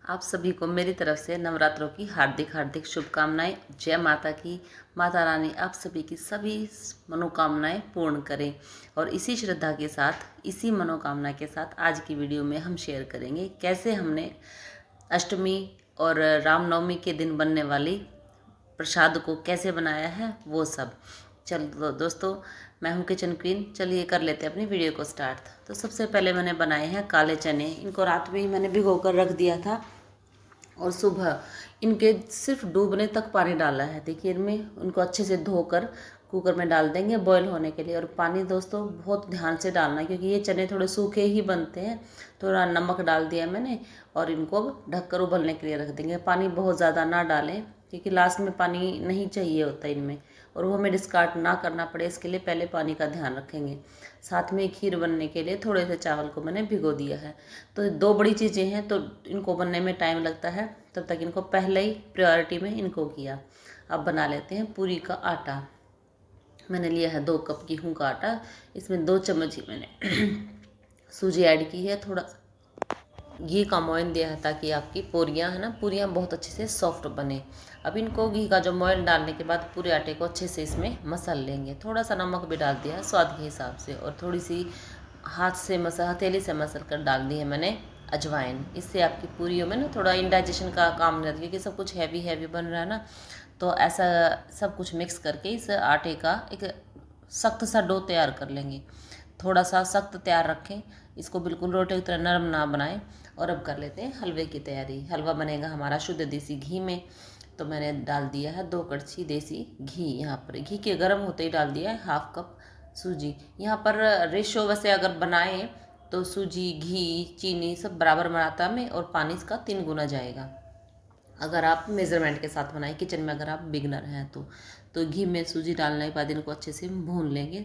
आप सभी को मेरी तरफ से नवरात्रों की हार्दिक हार्दिक शुभकामनाएं। जय माता की। माता रानी आप सभी की सभी मनोकामनाएं पूर्ण करें। और इसी श्रद्धा के साथ, इसी मनोकामना के साथ आज की वीडियो में हम शेयर करेंगे कैसे हमने अष्टमी और रामनवमी के दिन बनने वाली प्रसाद को कैसे बनाया है वो सब। चलो दोस्तों, मैं हूँ किचन क्वीन। चलिए कर लेते हैं अपनी वीडियो को स्टार्ट। तो सबसे पहले मैंने बनाए हैं काले चने। इनको रात में ही मैंने भिगो कर रख दिया था और सुबह इनके सिर्फ डूबने तक पानी डाला है। देखिए, इनमें उनको अच्छे से धोकर कुकर में डाल देंगे बॉईल होने के लिए। और पानी दोस्तों बहुत ध्यान से डालना है क्योंकि ये चने थोड़े सूखे ही बनते हैं। थोड़ा नमक डाल दिया मैंने और इनको ढककर उबलने के लिए रख देंगे। पानी बहुत ज़्यादा ना डालें क्योंकि लास्ट में पानी नहीं चाहिए होता इनमें, और वो हमें डिस्कार्ड ना करना पड़े इसके लिए पहले पानी का ध्यान रखेंगे। साथ में खीर बनने के लिए थोड़े से चावल को मैंने भिगो दिया है। तो दो बड़ी चीज़ें हैं तो इनको बनने में टाइम लगता है, तब तक इनको पहले ही प्रायोरिटी में इनको किया। अब बना लेते हैं पूरी का आटा। मैंने लिया है 2 कप गेहूं का आटा। इसमें 2 चम्मच ही मैंने सूजी ऐड की है। थोड़ा घी का मोयन दिया है ताकि आपकी पूरियाँ है ना, पूरियाँ बहुत अच्छे से सॉफ्ट बने। अब इनको घी का जो मोयन डालने के बाद पूरे आटे को अच्छे से इसमें मसल लेंगे। थोड़ा सा नमक भी डाल दिया है स्वाद के हिसाब से, और थोड़ी सी हथेली से मसल कर डाल दी है मैंने अजवाइन। इससे आपकी पूरियों में ना थोड़ा इंडाइजेशन का काम नहीं रहता क्योंकि सब कुछ हैवी हैवी बन रहा है ना। तो ऐसा सब कुछ मिक्स करके इस आटे का एक सख्त सा डो तैयार कर लेंगे। थोड़ा सा सख्त तैयार रखें, इसको बिल्कुल रोटी की तरह नरम ना बनाएं। और अब कर लेते हैं हलवे की तैयारी। हलवा बनेगा हमारा शुद्ध देसी घी में। तो मैंने डाल दिया है 2 कड़छी देसी घी। यहाँ पर घी के गर्म होते ही डाल दिया है 1/2 कप सूजी। यहाँ पर रेशो वैसे अगर बनाएं तो सूजी, घी, चीनी सब बराबर मात्रा में और पानी इसका 3 गुना जाएगा। अगर आप मेज़रमेंट के साथ बनाएं किचन में, अगर आप बिगनर हैं तो घी में सूजी डालने के बाद इनको अच्छे से भून लेंगे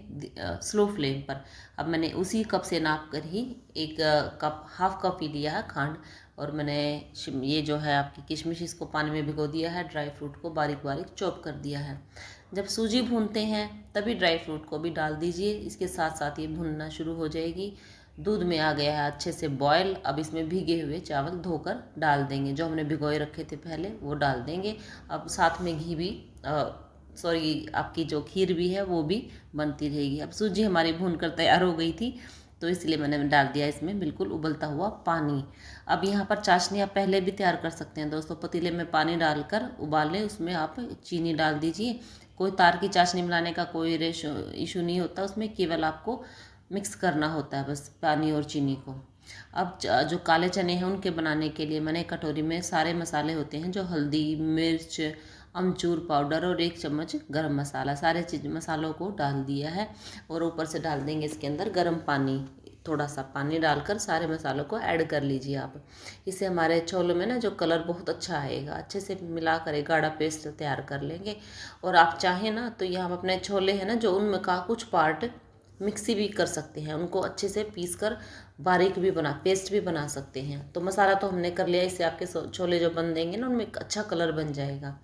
स्लो फ्लेम पर। अब मैंने उसी कप से नाप कर ही 1/2 कप ही लिया है खांड। और मैंने ये जो है आपकी किशमिश, इसको पानी में भिगो दिया है। ड्राई फ्रूट को बारीक बारीक चॉप कर दिया है। जब सूजी भूनते हैं तभी ड्राई फ्रूट को भी डाल दीजिए, इसके साथ साथ ये भूनना शुरू हो जाएगी। दूध में आ गया है अच्छे से बॉयल। अब इसमें भीगे हुए चावल धोकर डाल देंगे, जो हमने भिगोए रखे थे पहले वो डाल देंगे। अब साथ में घी भी आपकी जो खीर भी है वो भी बनती रहेगी। अब सूजी हमारी भून कर तैयार हो गई थी तो इसलिए मैंने डाल दिया इसमें बिल्कुल उबलता हुआ पानी। अब यहाँ पर चाशनी आप पहले भी तैयार कर सकते हैं दोस्तों। पतीले में पानी डालकर उबालें, उसमें आप चीनी डाल दीजिए। कोई तार की चाशनी बनाने का कोई इशू नहीं होता उसमें, केवल आपको मिक्स करना होता है बस पानी और चीनी को। अब जो काले चने हैं उनके बनाने के लिए मैंने कटोरी में सारे मसाले होते हैं जो हल्दी, मिर्च, अमचूर पाउडर और 1 चम्मच गरम मसाला, सारे चीज मसालों को डाल दिया है। और ऊपर से डाल देंगे इसके अंदर गर्म पानी। थोड़ा सा पानी डालकर सारे मसालों को ऐड कर लीजिए आप। इससे हमारे छोलों में ना जो कलर बहुत अच्छा आएगा। अच्छे से मिला कर एक गाढ़ा पेस्ट तैयार कर लेंगे। और आप चाहें ना तो यहाँ अपने छोले हैं ना जो, उनमें का कुछ पार्ट मिक्सी भी कर सकते हैं, उनको अच्छे से पीस कर बारीक भी पेस्ट भी बना सकते हैं। तो मसाला तो हमने कर लिया, इससे आपके छोले जो बन देंगे ना उनमें एक अच्छा कलर बन जाएगा।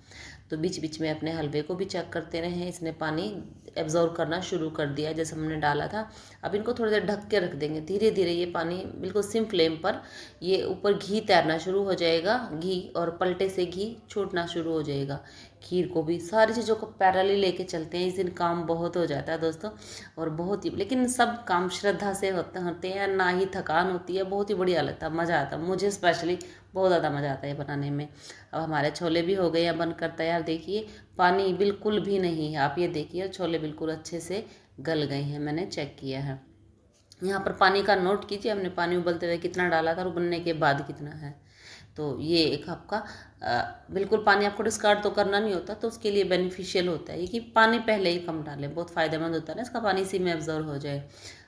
तो बीच बीच में अपने हलवे को भी चेक करते रहें। इसने पानी एब्जॉर्ब करना शुरू कर दिया जैसे हमने डाला था। अब इनको थोड़ी देर ढक के रख देंगे। धीरे धीरे ये पानी बिल्कुल सिम फ्लेम पर, ये ऊपर घी तैरना शुरू हो जाएगा। घी और पलटे से घी छूटना शुरू हो जाएगा। खीर को भी सारी चीज़ों को पैरेलली लेके चलते हैं। इस दिन काम बहुत हो जाता है दोस्तों, और बहुत ही, लेकिन सब काम श्रद्धा से होते हैं, ना ही थकान होती है। बहुत ही बढ़िया लगता है, मज़ा आता है। मुझे स्पेशली बहुत ज़्यादा मज़ा आता है बनाने में। अब हमारे छोले भी हो गए हैं बनकर तैयार। देखिए पानी बिल्कुल भी नहीं है, आप ये देखिए छोले बिल्कुल अच्छे से गल गए हैं, मैंने चेक किया है। यहाँ पर पानी का नोट कीजिए, हमने पानी उबलते हुए कितना डाला था और उबलने के बाद कितना है। तो ये एक आपका बिल्कुल पानी आपको डिस्कार्ड तो करना नहीं होता, तो उसके लिए बेनिफिशियल होता है ये कि पानी पहले ही कम डालें। बहुत फ़ायदेमंद होता है ना इसका पानी, इसी में एब्जॉर्ब हो जाए।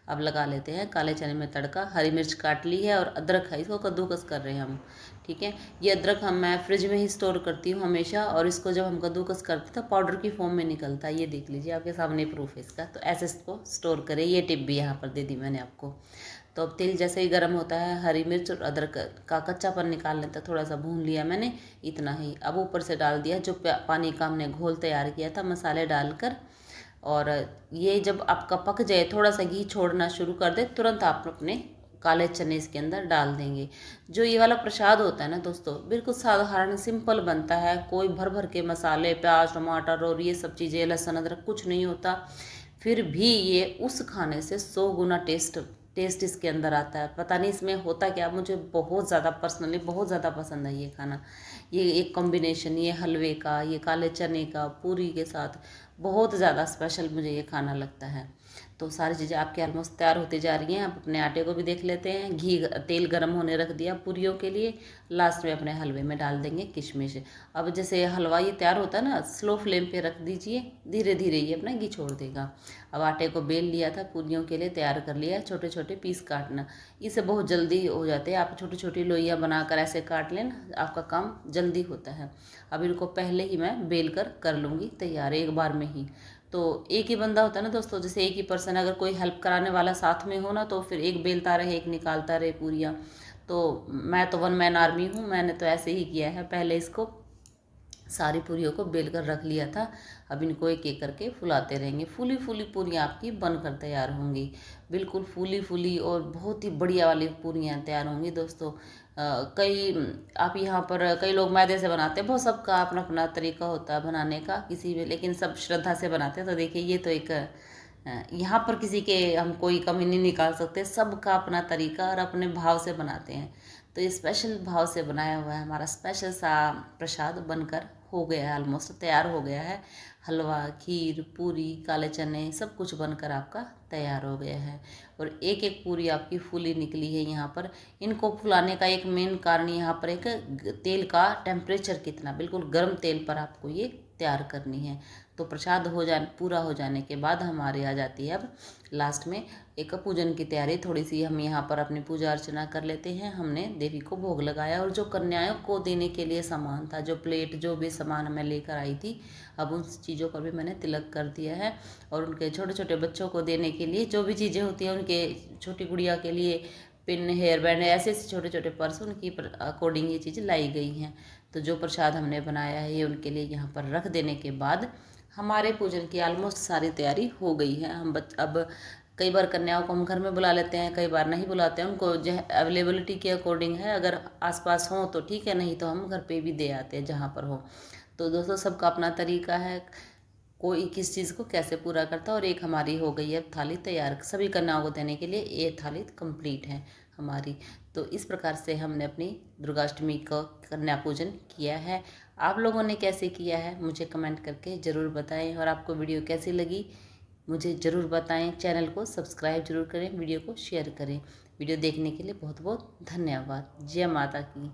अब लगा लेते हैं काले चने में तड़का। हरी मिर्च काट ली है और अदरक है, इसको कद्दूकस कर रहे हैं हम। ठीक है, ये अदरक मैं फ्रिज में ही स्टोर करती हूँ हमेशा, और इसको जब हम कद्दूकस करते हैं तो पाउडर की फॉर्म में निकलता है। ये देख लीजिए, आपके सामने प्रूफ है इसका। तो ऐसे इसको स्टोर करें, ये टिप भी यहाँ पर दे दी मैंने आपको। तो अब तेल जैसे ही गर्म होता है, हरी मिर्च और अदरक का कच्चापन निकाल लेता, थोड़ा सा भून लिया मैंने, इतना ही। अब ऊपर से डाल दिया जो पानी का हमने घोल तैयार किया था मसाले डालकर। और ये जब आपका पक जाए, थोड़ा सा घी छोड़ना शुरू कर दे, तुरंत आप अपने काले चने इसके अंदर डाल देंगे। जो ये वाला प्रसाद होता है ना दोस्तों, बिल्कुल साधारण सिंपल बनता है, कोई भर भर के मसाले, प्याज, टमाटर और ये सब चीज़ें, लहसुन, अदरक कुछ नहीं होता। फिर भी ये उस खाने से 100 गुना टेस्ट इसके अंदर आता है। पता नहीं इसमें होता क्या, मुझे बहुत ज़्यादा पर्सनली बहुत ज़्यादा पसंद है ये खाना। ये एक कॉम्बिनेशन, ये हलवे का, ये काले चने का पूरी के साथ बहुत ज़्यादा स्पेशल मुझे ये खाना लगता है। तो सारी चीज़ें आपकी ऑलमोस्ट तैयार होती जा रही हैं। आप अपने आटे को भी देख लेते हैं। तेल गरम होने रख दिया पूरियों के लिए। लास्ट में अपने हलवे में डाल देंगे किशमिश। अब जैसे हलवा ये तैयार होता है ना, स्लो फ्लेम पे रख दीजिए, धीरे धीरे ये अपना घी छोड़ देगा। अब आटे को बेल लिया था, पूरियों के लिए तैयार कर लिया। छोटे छोटे पीस काटना, इससे बहुत जल्दी हो जाते हैं। आप छोटी छोटी लोइयाँ बनाकर ऐसे काट लें, आपका काम जल्दी होता है। अब इनको पहले ही मैं बेल कर लूँगी तैयार एक बार में ही। तो एक ही बंदा होता है ना दोस्तों, जैसे एक ही पर्सन, अगर कोई हेल्प कराने वाला साथ में हो ना, तो फिर एक बेलता रहे एक निकालता रहे पूरियाँ। तो मैं तो वन मैन आर्मी हूँ, मैंने तो ऐसे ही किया है। पहले इसको सारी पूरियों को बेल कर रख लिया था। अब इनको एक एक करके फुलाते रहेंगे। फूली फूली पूरियाँ आपकी बनकर तैयार होंगी, बिल्कुल फूली फूली और बहुत ही बढ़िया वाली पूरियाँ तैयार होंगी दोस्तों। कई आप यहाँ पर कई लोग मैदे से बनाते हैं, बहुत सबका अपना अपना तरीका होता है बनाने का किसी भी, लेकिन सब श्रद्धा से बनाते हैं। तो देखिए ये तो एक यहाँ पर किसी के हम कोई कमी नहीं निकाल सकते, सबका अपना तरीका और अपने भाव से बनाते हैं। तो ये स्पेशल भाव से बनाया हुआ है हमारा स्पेशल सा प्रसाद बनकर हो गया है, ऑलमोस्ट तैयार हो गया है। हलवा, खीर, पूरी, काले चने सब कुछ बनकर आपका तैयार हो गया है। और एक एक पूरी आपकी फूली निकली है यहाँ पर। इनको फुलाने का एक मेन कारण यहाँ पर एक तेल का टेम्परेचर कितना, बिल्कुल गर्म तेल पर आपको ये तैयार करनी है। तो प्रसाद पूरा हो जाने के बाद हमारे आ जाती है अब लास्ट में एक पूजन की तैयारी। थोड़ी सी हम यहाँ पर अपनी पूजा अर्चना कर लेते हैं। हमने देवी को भोग लगाया और जो कन्याओं को देने के लिए सामान था, जो प्लेट, जो भी सामान मैं लेकर आई थी, अब उन चीज़ों पर भी मैंने तिलक कर दिया है। और उनके छोटे छोटे बच्चों को देने के लिए जो भी चीज़ें होती हैं, उनके छोटी गुड़िया के लिए पिन, हेयर बैंड, ऐसे ऐसे छोटे छोटे पर्स, उनकी अकॉर्डिंग ये चीज़ें लाई गई हैं। तो जो प्रसाद हमने बनाया है ये उनके लिए यहाँ पर रख देने के बाद हमारे पूजन की ऑलमोस्ट सारी तैयारी हो गई है। अब कई बार कन्याओं को हम घर में बुला लेते हैं, कई बार नहीं बुलाते हैं। उनको जो अवेलेबिलिटी के अकॉर्डिंग है, अगर आसपास हो तो ठीक है, नहीं तो हम घर पे भी दे आते हैं जहाँ पर हो। तो दोस्तों सबका अपना तरीका है, कोई किस चीज़ को कैसे पूरा करता है। और एक हमारी हो गई है थाली तैयार सभी कन्याओं को देने के लिए, ये थाली कंप्लीट है हमारी। तो इस प्रकार से हमने अपनी दुर्गाष्टमी का कन्या पूजन किया है। आप लोगों ने कैसे किया है मुझे कमेंट करके ज़रूर बताएं। और आपको वीडियो कैसी लगी मुझे ज़रूर बताएं। चैनल को सब्सक्राइब जरूर करें, वीडियो को शेयर करें। वीडियो देखने के लिए बहुत बहुत धन्यवाद। जय माता की।